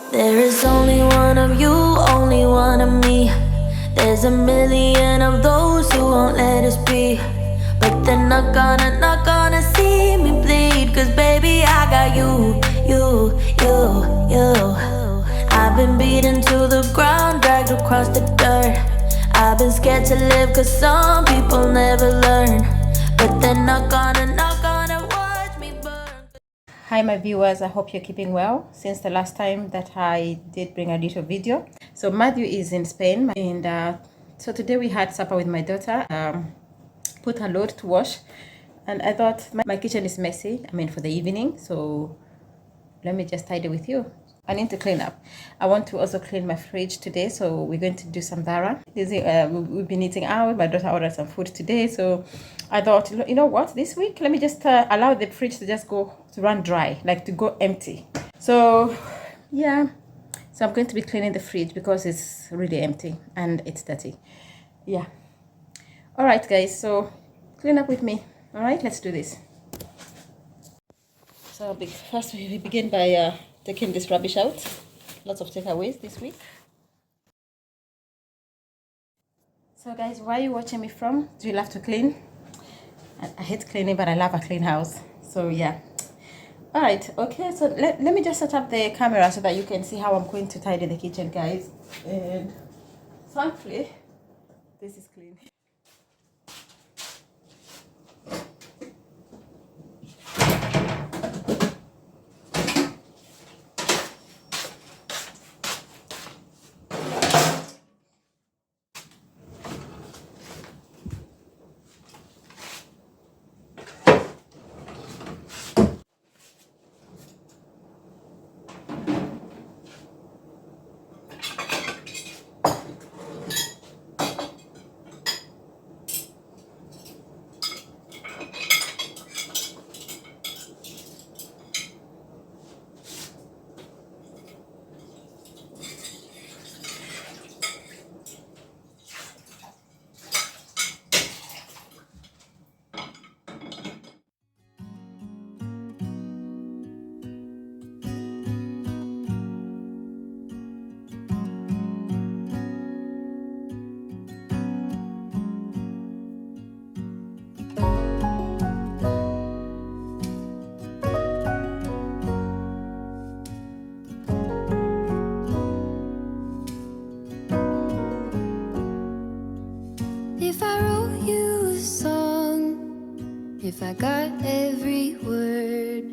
There is only one of you, only one of me. There's a million of those who won't let us be. But they're not gonna see me bleed. Cause baby, I got you. I've been beaten to the ground, dragged across the dirt. I've been scared to live cause some people never learn. But they're not gonna watch me burn. Hi my viewers, I hope you're keeping well since the last time that I did bring a little video. So Matthew is in Spain, and so today we had supper with my daughter, put a load to wash, and I thought my kitchen is messy, for the evening, so let me just tidy with you. I need to clean up. I want to also clean my fridge today, so we're going to do some dara. We've been eating out. My daughter ordered some food today, so I thought, you know what, this week let me just allow the fridge to just run dry, like to go empty. So yeah, so I'm going to be cleaning the fridge because it's really empty and it's dirty. Yeah. All right guys, so clean up with me. All right, let's do this. So first we begin by taking this rubbish out. Lots of takeaways this week. So guys, where are you watching me from? Do you love to clean? I hate cleaning, but I love a clean house. So yeah. All right, okay, so let me just set up the camera so that you can see how I'm going to tidy the kitchen, guys. And thankfully, this is clean. If I wrote you a song, if I got every word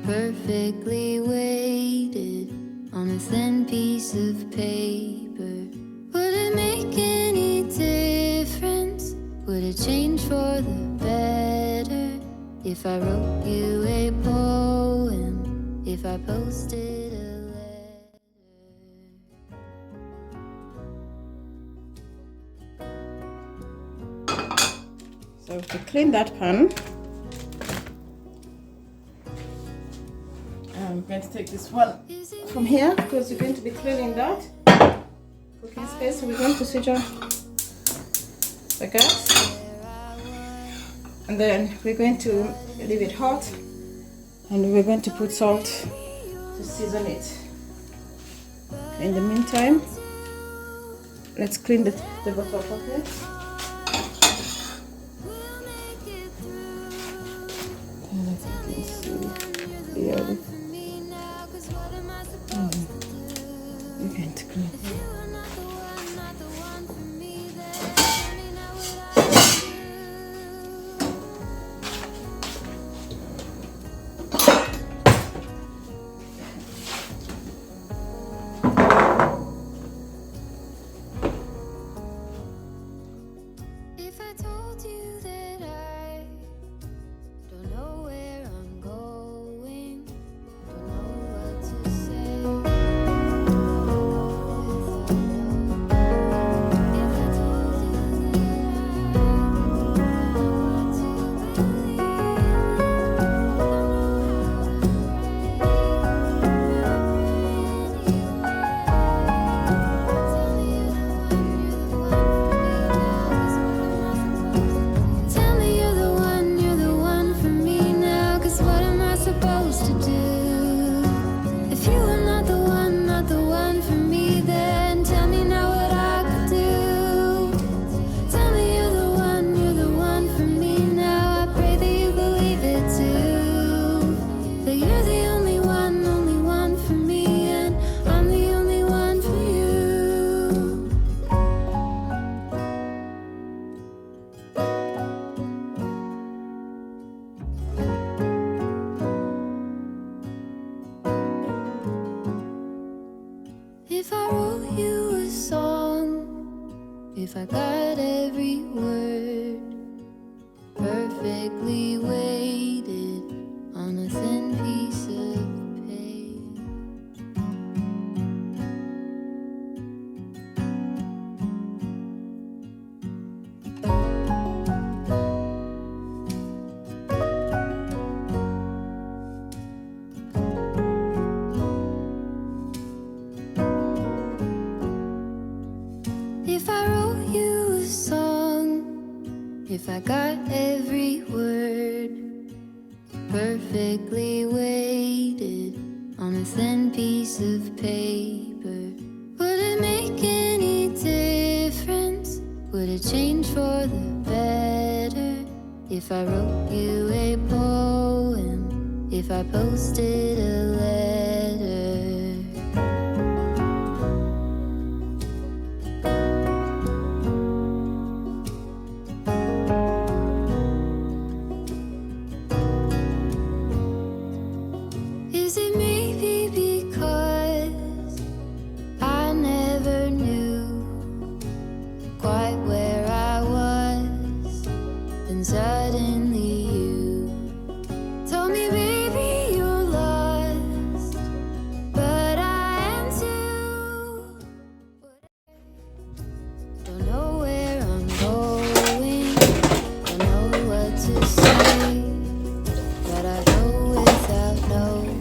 perfectly weighted on a thin piece of paper, would it make any difference? Would it change for the better? If I wrote you a poem, if I posted a letter? So to clean that pan, I'm going to take this one from here because we're going to be cleaning that cooking space. So we're going to switch on the gas, and then we're going to leave it hot, and we're going to put salt to season it. In the meantime, let's clean the bottle properly. Clearly. We're going to clean. If I told you that I don't know where I'm going, don't know what to say. If I wrote you a song, if I got every word perfectly weighted on a thin piece of paper. If I wrote you a song, if I got every word perfectly weighted on a thin piece of paper, would it make any difference? Would it change for the better if I wrote you a poem, if I posted a letter? Is it maybe because I never knew quite where I was, then suddenly you told me, baby, you're lost, but I am too. Don't know where I'm going, don't know what to say, but I go without knowing.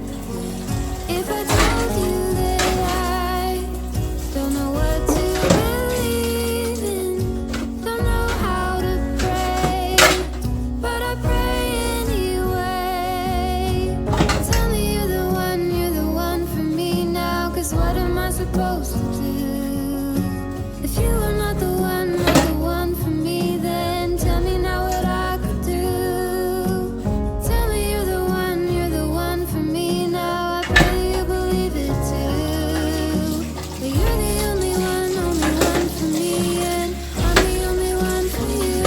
If I told you that I don't know what to believe in, don't know how to pray, but I pray anyway. Tell me you're the one for me now, 'cause what am I supposed to do? If you are not the one for me, then tell me now what I could do. Tell me you're the one for me now. I pray you believe it too. But you're the only one for me, and I'm the only one for you.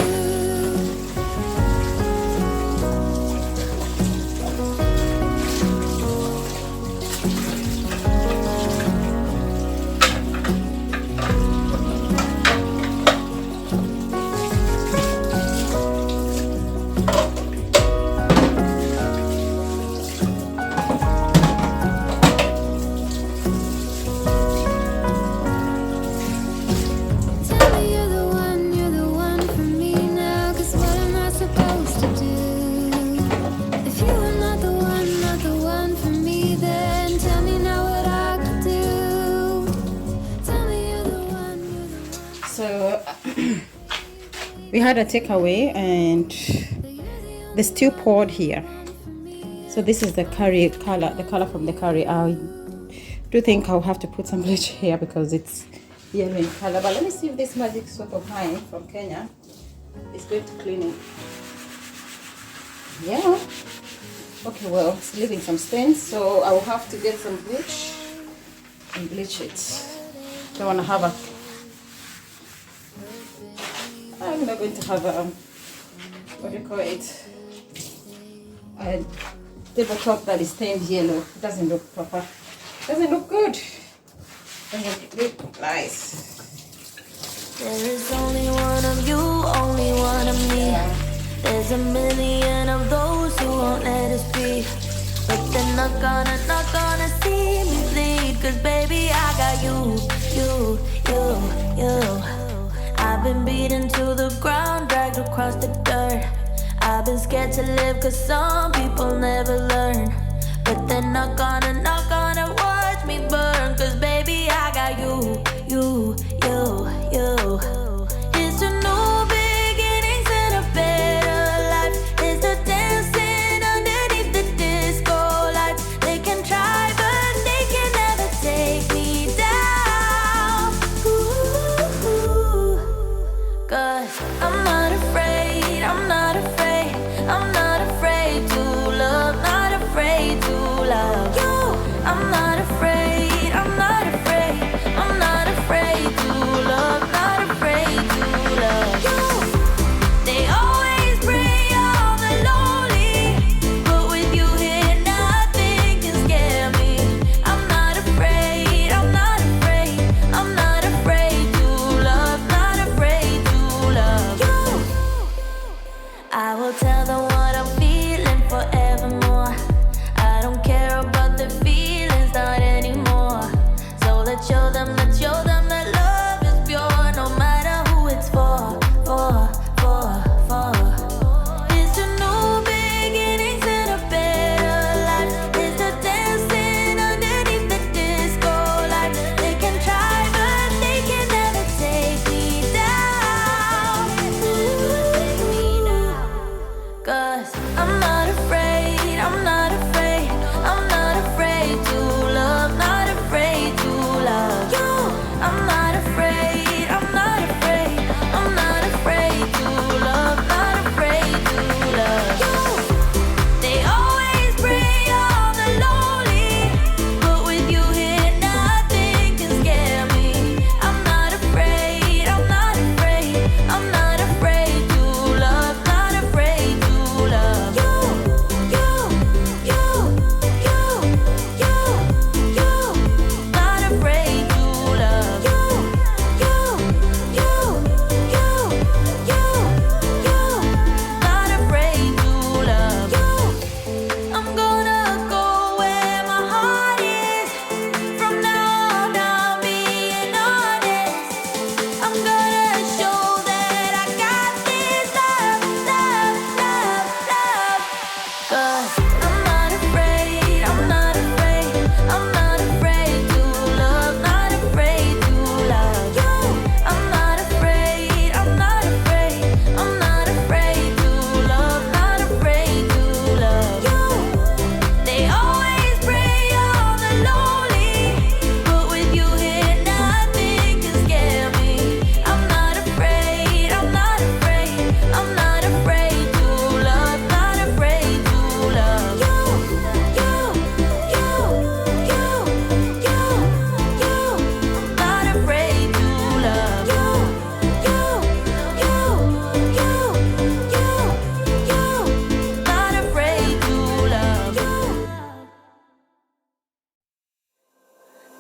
Tell me you're the one for me now, 'cause what am I supposed to do? If you are not the one for me, then tell me now what I could do. Tell me you're the one. So we had a takeaway and the stew poured here. So this is the curry color, the color from the curry. I do think I'll have to put some bleach here because it's yellow in color. But let me see if this magic soap of mine from Kenya is going to clean it. Yeah. Okay, well, it's leaving some stains, so I will have to get some bleach and bleach it. Don't want to have a. I'm not going to have a. What do you call it? A tabletop that is stained yellow. It doesn't look proper. Doesn't look good. Doesn't look nice. There is only one of you, only one of me. There's a million of those who won't let us be, but they're not gonna see me bleed. 'Cause baby, I got you. I've been beaten to the ground, dragged across the dirt. I've been scared to live 'cause some people never learn, but they're not gonna watch me burn. 'Cause baby, I got you. It's a new beginnings and a better life. It's the dancing underneath the disco lights. They can try, but they can never take me down. Ooh, 'cause I'm not afraid, I'm not afraid, I'm not afraid to love, not afraid to love you.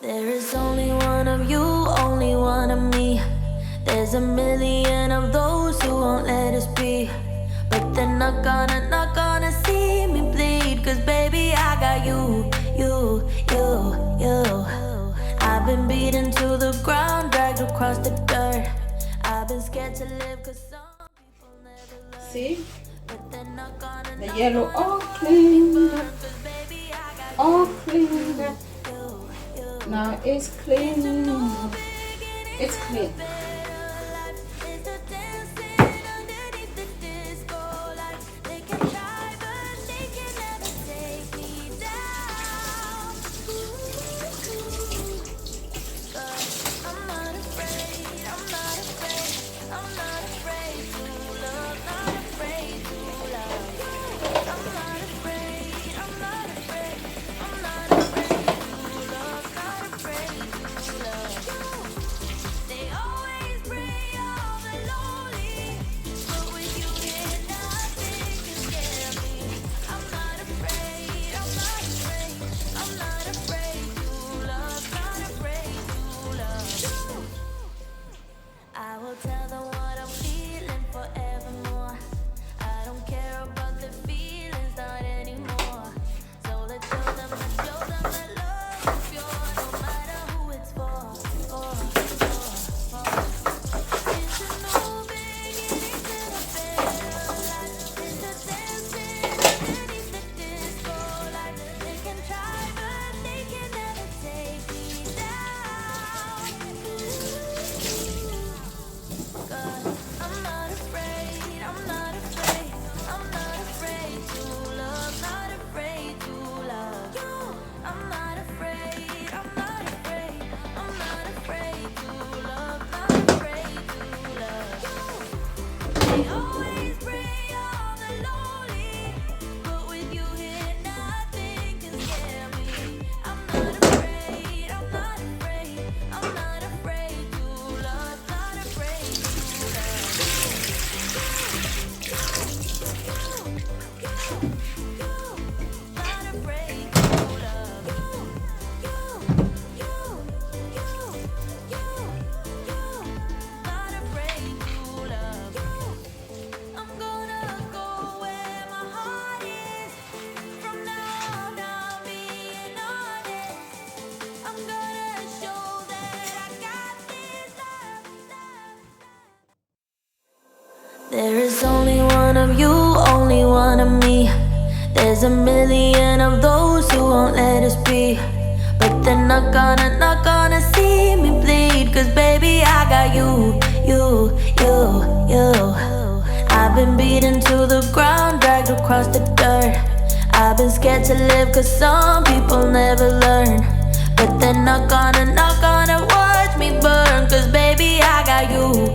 There is only one of you, only one of me. There's a million of those who won't let us be. But they're not gonna see me bleed. Cause baby, I got you. I've been beaten to the ground, dragged across the dirt. I've been scared to live cause some people never learn. See? But they're not gonna The yellow all cleaned up. All cleaned up. Now it's clean. It's clean. There is only one of you, only one of me. There's a million of those who won't let us be. But they're not gonna see me bleed. Cause baby, I got you. I've been beaten to the ground, dragged across the dirt. I've been scared to live cause some people never learn. But they're not gonna watch me burn. Cause baby, I got you.